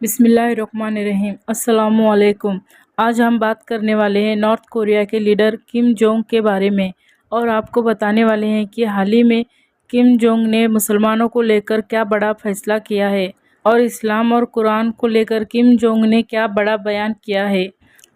बिस्मिल्लाहिर्रहमानिर्रहीम। अस्सलामुअलैकुम। आज हम बात करने वाले हैं नॉर्थ कोरिया के लीडर किम जोंग के बारे में और आपको बताने वाले हैं कि हाल ही में किम जोंग ने मुसलमानों को लेकर क्या बड़ा फैसला किया है और इस्लाम और कुरान को लेकर किम जोंग ने क्या बड़ा बयान किया है।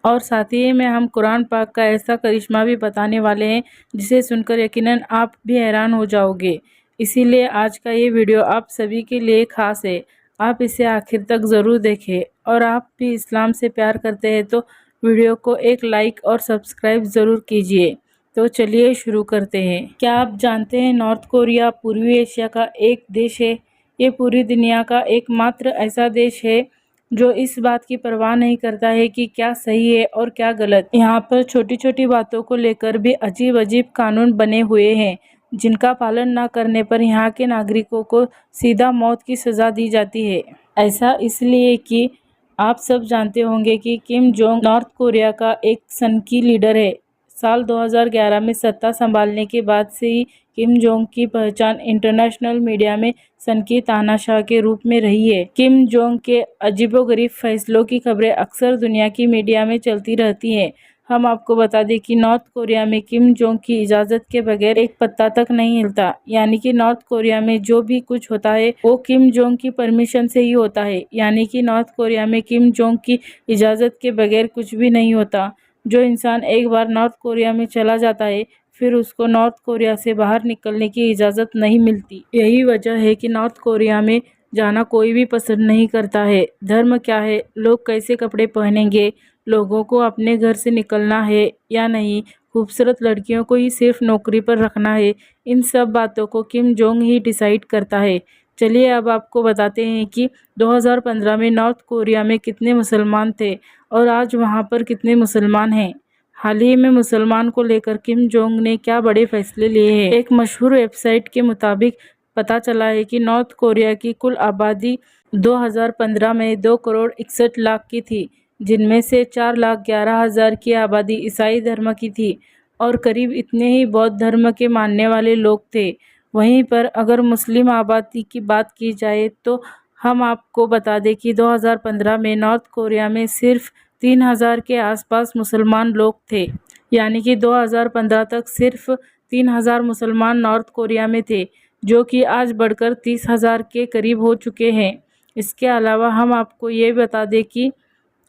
और साथ ही में हम कुरान पाक का ऐसा करिश्मा भी बताने वाले हैं जिसे सुनकर यकीनन आप भी हैरान हो जाओगे। इसीलिए आज का ये वीडियो आप सभी के लिए ख़ास है। आप इसे आखिर तक ज़रूर देखें और आप भी इस्लाम से प्यार करते हैं तो वीडियो को एक लाइक और सब्सक्राइब ज़रूर कीजिए। तो चलिए शुरू करते हैं। क्या आप जानते हैं नॉर्थ कोरिया पूर्वी एशिया का एक देश है। ये पूरी दुनिया का एकमात्र ऐसा देश है जो इस बात की परवाह नहीं करता है कि क्या सही है और क्या गलत। यहाँ पर छोटी छोटी बातों को लेकर भी अजीब अजीब कानून बने हुए हैं जिनका पालन न करने पर यहाँ के नागरिकों को सीधा मौत की सज़ा दी जाती है। ऐसा इसलिए कि आप सब जानते होंगे कि किम जोंग नॉर्थ कोरिया का एक सनकी लीडर है। साल 2011 में सत्ता संभालने के बाद से ही किम जोंग की पहचान इंटरनेशनल मीडिया में सनकी तानाशाह के रूप में रही है। किम जोंग के अजीबोगरीब फैसलों की खबरें अक्सर दुनिया की मीडिया में चलती रहती हैं। हम आपको बता दें कि नॉर्थ कोरिया में किम जोंग की इजाज़त के बगैर एक पत्ता तक नहीं हिलता। यानी कि नॉर्थ कोरिया में जो भी कुछ होता है वो किम जोंग की परमिशन से ही होता है। यानी कि नॉर्थ कोरिया में किम जोंग की इजाज़त के बगैर कुछ भी नहीं होता। जो इंसान एक बार नॉर्थ कोरिया में चला जाता है फिर उसको नॉर्थ कोरिया से बाहर निकलने की इजाज़त नहीं मिलती। यही वजह है कि नॉर्थ कोरिया में जाना कोई भी पसंद नहीं करता है। धर्म क्या है, लोग कैसे कपड़े पहनेंगे, लोगों को अपने घर से निकलना है या नहीं, खूबसूरत लड़कियों को ही सिर्फ नौकरी पर रखना है, इन सब बातों को किम जोंग ही डिसाइड करता है। चलिए अब आपको बताते हैं कि 2015 में नॉर्थ कोरिया में कितने मुसलमान थे और आज वहां पर कितने मुसलमान हैं। हाल ही में मुसलमान को लेकर किम जोंग ने क्या बड़े फैसले लिए हैं। एक मशहूर वेबसाइट के मुताबिक पता चला है कि नॉर्थ कोरिया की कुल आबादी 2015 में 2,61,00,000 की थी, जिनमें से 4,11,000 की आबादी ईसाई धर्म की थी और करीब इतने ही बौद्ध धर्म के मानने वाले लोग थे। वहीं पर अगर मुस्लिम आबादी की बात की जाए तो हम आपको बता दें कि 2015 में नॉर्थ कोरिया में सिर्फ 3,000 के आसपास मुसलमान लोग थे। यानी कि 2015 तक सिर्फ 3,000 मुसलमान नॉर्थ कोरिया में थे, जो कि आज बढ़कर 30,000 के करीब हो चुके हैं। इसके अलावा हम आपको ये बता दें कि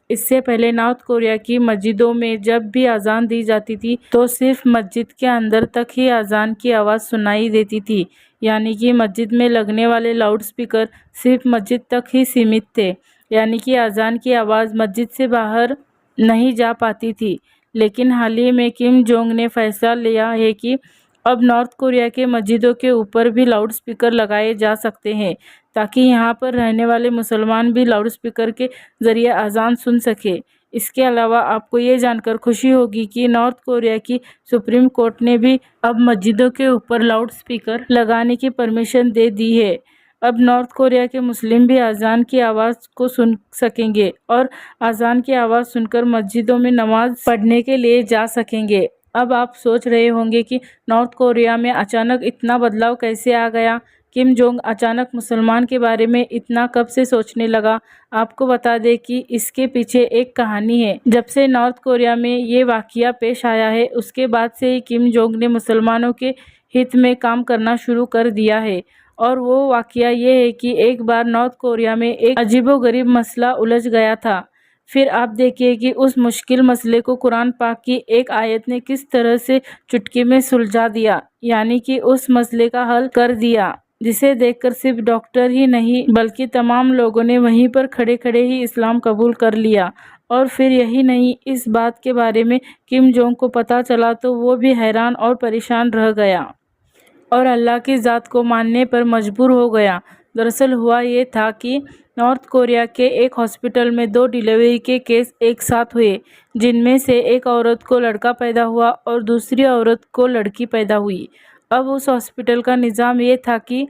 इससे पहले नॉर्थ कोरिया की मस्जिदों में जब भी अजान दी जाती थी तो सिर्फ मस्जिद के अंदर तक ही अजान की आवाज़ सुनाई देती थी। यानी कि मस्जिद में लगने वाले लाउड स्पीकर सिर्फ मस्जिद तक ही सीमित थे। यानी कि अजान की आवाज़ मस्जिद से बाहर नहीं जा पाती थी। लेकिन हाल ही में किम जोंग ने फैसला लिया है कि अब नॉर्थ कोरिया के मस्जिदों के ऊपर भी लाउड स्पीकर लगाए जा सकते हैं ताकि यहाँ पर रहने वाले मुसलमान भी लाउड स्पीकर के ज़रिए अजान सुन सके। इसके अलावा आपको ये जानकर खुशी होगी कि नॉर्थ कोरिया की सुप्रीम कोर्ट ने भी अब मस्जिदों के ऊपर लाउड स्पीकर लगाने की परमिशन दे दी है। अब नॉर्थ कोरिया के मुस्लिम भी अजान की आवाज़ को सुन सकेंगे और अजान की आवाज़ सुनकर मस्जिदों में नमाज पढ़ने के लिए जा सकेंगे। अब आप सोच रहे होंगे कि नॉर्थ कोरिया में अचानक इतना बदलाव कैसे आ गया, किम जोंग अचानक मुसलमान के बारे में इतना कब से सोचने लगा। आपको बता दें कि इसके पीछे एक कहानी है। जब से नॉर्थ कोरिया में ये वाक़या पेश आया है उसके बाद से ही किम जोंग ने मुसलमानों के हित में काम करना शुरू कर दिया है। और वो वाक़या ये है कि एक बार नॉर्थ कोरिया में एक अजीबोगरीब मसला उलझ गया था। फिर आप देखिए कि उस मुश्किल मसले को कुरान पाक की एक आयत ने किस तरह से चुटकी में सुलझा दिया, यानी कि उस मसले का हल कर दिया, जिसे देखकर सिर्फ डॉक्टर ही नहीं बल्कि तमाम लोगों ने वहीं पर खड़े खड़े ही इस्लाम कबूल कर लिया। और फिर यही नहीं, इस बात के बारे में किम जोंग को पता चला तो वो भी हैरान और परेशान रह गया और अल्लाह की ज़ात को मानने पर मजबूर हो गया। दरअसल हुआ ये था कि नॉर्थ कोरिया के एक हॉस्पिटल में 2 डिलीवरी के केस एक साथ हुए, जिनमें से एक औरत को लड़का पैदा हुआ और दूसरी औरत को लड़की पैदा हुई। अब उस हॉस्पिटल का निज़ाम ये था कि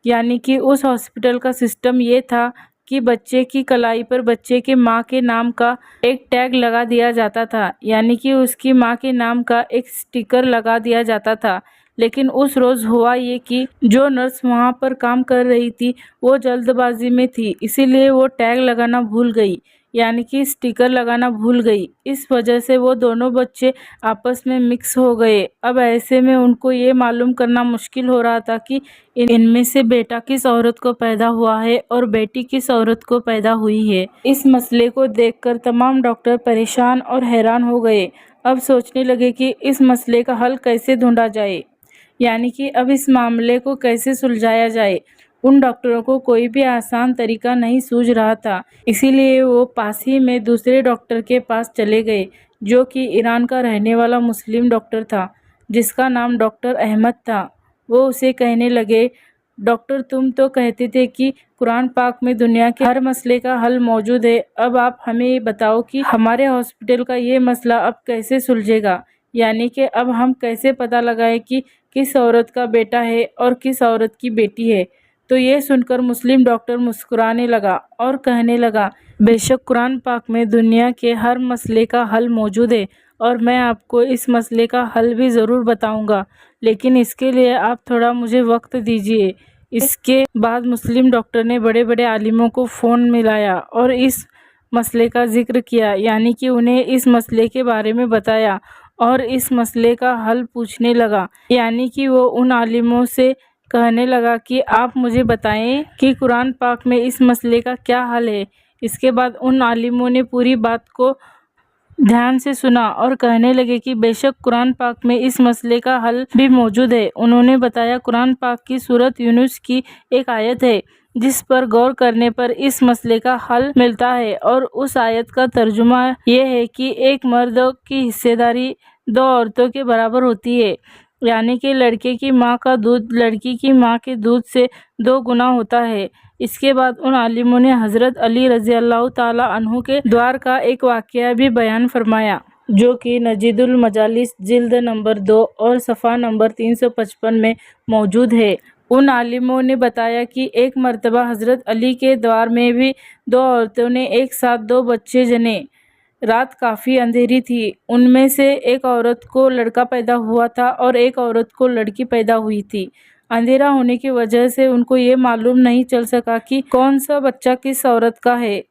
यानी कि उस हॉस्पिटल का सिस्टम ये था कि बच्चे की कलाई पर बच्चे के माँ के नाम का एक टैग लगा दिया जाता था, यानी कि उसकी माँ के नाम का एक स्टिकर लगा दिया जाता था। लेकिन उस रोज़ हुआ ये कि जो नर्स वहाँ पर काम कर रही थी वो जल्दबाजी में थी, इसीलिए वो टैग लगाना भूल गई, यानी कि स्टिकर लगाना भूल गई। इस वजह से वो दोनों बच्चे आपस में मिक्स हो गए। अब ऐसे में उनको ये मालूम करना मुश्किल हो रहा था कि इनमें से बेटा किस औरत को पैदा हुआ है और बेटी किस औरत को पैदा हुई है। इस मसले को देखकर तमाम डॉक्टर परेशान और हैरान हो गए। अब सोचने लगे कि इस मसले का हल कैसे ढूंढा जाए, यानी कि अब इस मामले को कैसे सुलझाया जाए। उन डॉक्टरों को कोई भी आसान तरीका नहीं सूझ रहा था, इसीलिए वो पास ही में दूसरे डॉक्टर के पास चले गए, जो कि ईरान का रहने वाला मुस्लिम डॉक्टर था, जिसका नाम डॉक्टर अहमद था। वो उसे कहने लगे, डॉक्टर, तुम तो कहते थे कि कुरान पाक में दुनिया के हर मसले का हल मौजूद है। अब आप हमें ये बताओ कि हमारे हॉस्पिटल का ये मसला अब कैसे सुलझेगा, यानी कि अब हम कैसे पता लगाएं कि किस औरत का बेटा है और किस औरत की बेटी है। तो ये सुनकर मुस्लिम डॉक्टर मुस्कुराने लगा और कहने लगा, बेशक कुरान पाक में दुनिया के हर मसले का हल मौजूद है और मैं आपको इस मसले का हल भी ज़रूर बताऊंगा, लेकिन इसके लिए आप थोड़ा मुझे वक्त दीजिए। इसके बाद मुस्लिम डॉक्टर ने बड़े बड़े आलिमों को फ़ोन मिलाया और इस मसले का जिक्र किया, यानी कि उन्हें इस मसले के बारे में बताया और इस मसले का हल पूछने लगा, यानी कि वो उन आलिमों से कहने लगा कि आप मुझे बताएं कि कुरान पाक में इस मसले का क्या हल है। इसके बाद उन आलिमों ने पूरी बात को ध्यान से सुना और कहने लगे कि बेशक कुरान पाक में इस मसले का हल भी मौजूद है। उन्होंने बताया, कुरान पाक की सूरत यूनुस की एक आयत है जिस पर गौर करने पर इस मसले का हल मिलता है, और उस आयत का तर्जुमा ये है कि एक मर्द की हिस्सेदारी दो औरतों के बराबर होती है, यानी कि लड़के की माँ का दूध लड़की की माँ के दूध से 2 गुना होता है। इसके बाद उन आलिमों ने हज़रत अली रज़ी अल्लाह ताला अन्हु के द्वार का एक वाक़या भी बयान फरमाया, जो कि नजीदुल मजालिस जिल्द नंबर 2 और सफ़ा नंबर 355 में मौजूद है। उन आलिमों ने बताया कि एक मर्तबा हज़रत अली के द्वार में भी 2 औरतों ने एक साथ 2 बच्चे जने। रात काफ़ी अंधेरी थी। उनमें से एक औरत को लड़का पैदा हुआ था और एक औरत को लड़की पैदा हुई थी। अंधेरा होने की वजह से उनको ये मालूम नहीं चल सका कि कौन सा बच्चा किस औरत का है,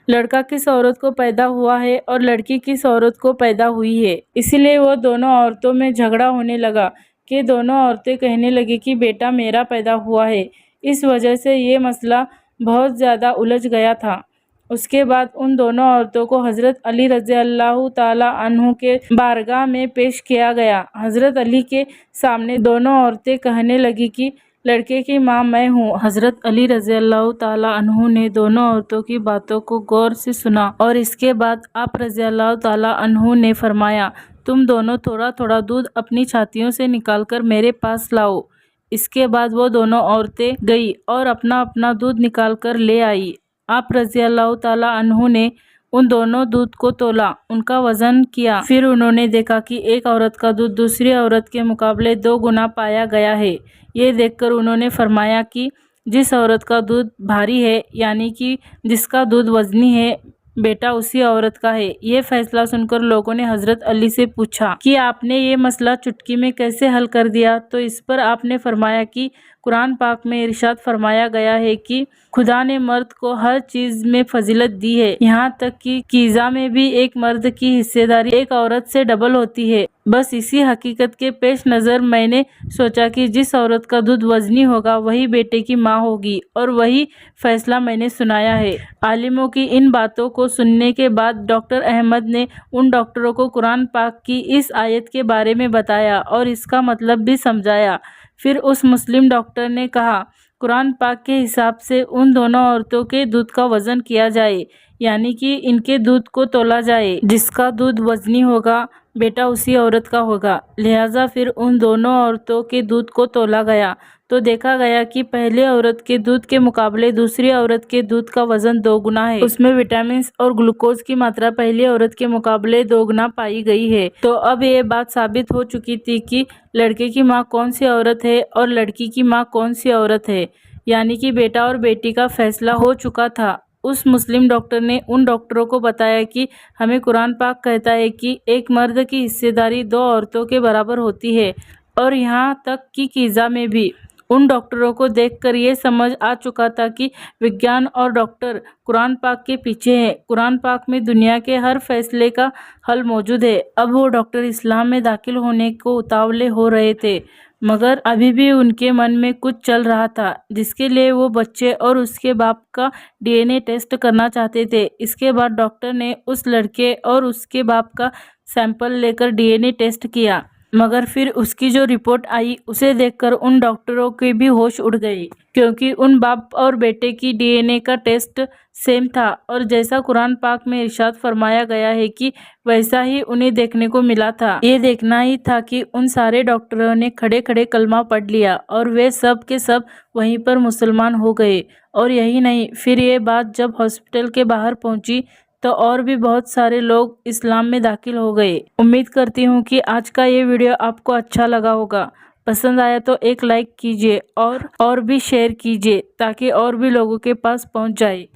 लड़का किस औरत को पैदा हुआ है और लड़की किस औरत को पैदा हुई है। इसीलिए वो दोनों औरतों में झगड़ा होने लगा कि दोनों औरतें कहने लगी कि बेटा मेरा पैदा हुआ है। इस वजह से ये मसला बहुत ज़्यादा उलझ गया था। उसके बाद उन दोनों औरतों को हज़रत अली रज़ी अल्लाह ताला अन्हु के बारगाह में पेश किया गया। हज़रत अली के सामने दोनों औरतें कहने लगी कि लड़के की माँ मैं हूँ। हज़रत अली रज़ी अल्लाह ताला अन्हु ने दोनों औरतों की बातों को गौर से सुना और इसके बाद आप रज़ी अल्लाह ताला अन्हु ने फरमाया, तुम दोनों थोड़ा थोड़ा दूध अपनी छातियों से निकालकर मेरे पास लाओ। इसके बाद वो दोनों औरतें गई और अपना अपना दूध निकाल कर ले आई। आप रज़ी अल्लाह ताला अन्हु ने उन दोनों दूध को तोला, उनका वज़न किया। फिर उन्होंने देखा कि एक औरत का दूध दूसरी औरत के मुकाबले 2 गुना पाया गया है। ये देखकर उन्होंने फरमाया कि जिस औरत का दूध भारी है, यानी कि जिसका दूध वज़नी है, बेटा उसी औरत का है। ये फैसला सुनकर लोगों ने हज़रत अली से पूछा कि आपने ये मसला चुटकी में कैसे हल कर दिया। तो इस पर आपने फरमाया कि कुरान पाक में इरशाद फरमाया गया है कि खुदा ने मर्द को हर चीज़ में फजीलत दी है, यहाँ तक कि कीज़ा में भी एक मर्द की हिस्सेदारी एक औरत से डबल होती है। बस इसी हकीकत के पेश नज़र मैंने सोचा कि जिस औरत का दूध वज़नी होगा वही बेटे की माँ होगी, और वही फैसला मैंने सुनाया है। आलिमों की इन बातों को सुनने के बाद डॉक्टर अहमद ने उन डॉक्टरों को कुरान पाक की इस आयत के बारे में बताया और इसका मतलब भी समझाया। फिर उस मुस्लिम डॉक्टर ने कहा, कुरान पाक के हिसाब से उन दोनों औरतों के दूध का वज़न किया जाए, यानी कि इनके दूध को तोला जाए। जिसका दूध वज़नी होगा बेटा उसी औरत का होगा। लिहाजा फिर उन दोनों औरतों के दूध को तोला गया तो देखा गया कि पहले औरत के दूध के मुकाबले दूसरी औरत के दूध का वज़न 2 गुना है। उसमें विटामिन और ग्लूकोज की मात्रा पहली औरत के मुकाबले 2 गुना पाई गई है। तो अब ये बात साबित हो चुकी थी कि लड़के की माँ कौन सी औरत है और लड़की की माँ कौन सी औरत है, यानी कि बेटा और बेटी का फैसला हो चुका था। उस मुस्लिम डॉक्टर ने उन डॉक्टरों को बताया कि हमें कुरान पाक कहता है कि एक मर्द की हिस्सेदारी 2 औरतों के बराबर होती है। और यहाँ तक कि कीज़ा में भी उन डॉक्टरों को देखकर ये समझ आ चुका था कि विज्ञान और डॉक्टर कुरान पाक के पीछे हैं। कुरान पाक में दुनिया के हर फैसले का हल मौजूद है। अब वो डॉक्टर इस्लाम में दाखिल होने को उतावले हो रहे थे, मगर अभी भी उनके मन में कुछ चल रहा था, जिसके लिए वो बच्चे और उसके बाप का डीएनए टेस्ट करना चाहते थे। इसके बाद डॉक्टर ने उस लड़के और उसके बाप का सैंपल लेकर डीएनए टेस्ट किया, मगर फिर उसकी जो रिपोर्ट आई उसे देखकर उन डॉक्टरों के भी होश उड़ गए, क्योंकि उन बाप और बेटे की डीएनए का टेस्ट सेम था और जैसा कुरान पाक में इरशाद फरमाया गया है कि वैसा ही उन्हें देखने को मिला था। ये देखना ही था कि उन सारे डॉक्टरों ने खड़े खड़े कलमा पढ़ लिया और वे सब के सब वहीं पर मुसलमान हो गए। और यही नहीं, फिर ये बात जब हॉस्पिटल के बाहर पहुंची तो और भी बहुत सारे लोग इस्लाम में दाखिल हो गए। उम्मीद करती हूँ कि आज का ये वीडियो आपको अच्छा लगा होगा। पसंद आया तो एक लाइक कीजिए और भी शेयर कीजिए ताकि और भी लोगों के पास पहुँच जाए।